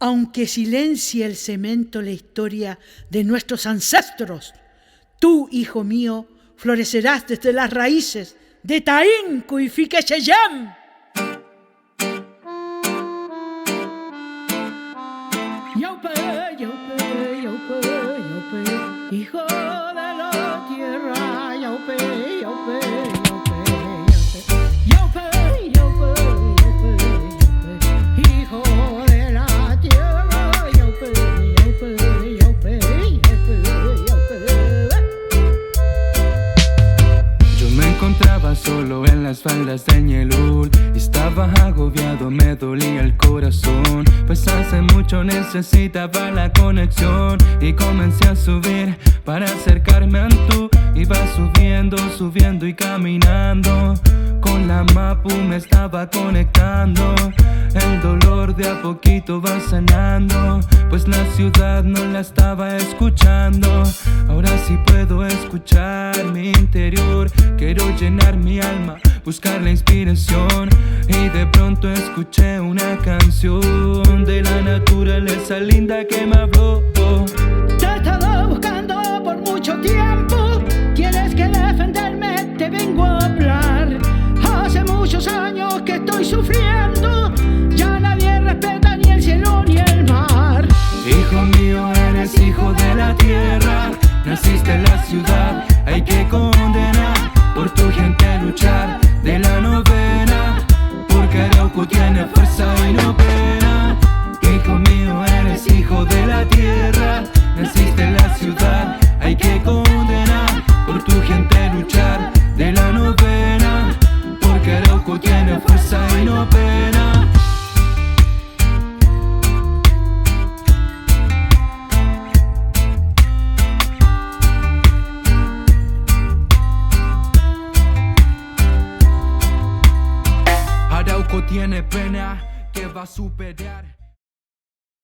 Aunque silencie el cemento la historia de nuestros ancestros, tú, hijo mío, florecerás desde las raíces de Taíncu y Fiquecheyam. Yaupe, yaupe, yaupe, yaupe, hijo de la tierra, yaupe, yaupe, yaupe, yaupe, yaupe, yaupe, yaupe, hijo de la tierra, yaupe, yaupe, yaupe, yaupe, yaupe. Yo me encontraba solo en las faldas de Ñelul. Estaba agobiado, me dolía el corazón, pues hace mucho necesitaba la conexión. Y comencé a subir para acercarme a tú. Iba subiendo, subiendo y caminando. Con la Mapu me estaba conectando. El dolor de a poquito va sanando, pues la ciudad no la estaba escuchando. Ahora sí puedo escuchar mi interior. Quiero llenar mi alma, buscar la inspiración. Y de pronto escuché una canción de la naturaleza linda que me habló. Te he estado buscando por mucho tiempo. Tienes que defenderme, te vengo a hablar. Hace muchos años que estoy sufriendo. Ya nadie respeta ni el cielo ni el mar. Hijo mío, eres hijo de la tierra. Naciste en la ciudad, hay que condenar. Por tu gente luchar de la novena, porque Arauco tiene fuerza y no pena. Hijo mío, eres hijo de la tierra. Naciste en la ciudad, hay que condenar. Por tu gente luchar de la novena, porque Arauco tiene fuerza y no pena. Arauco tiene pena que va a superar.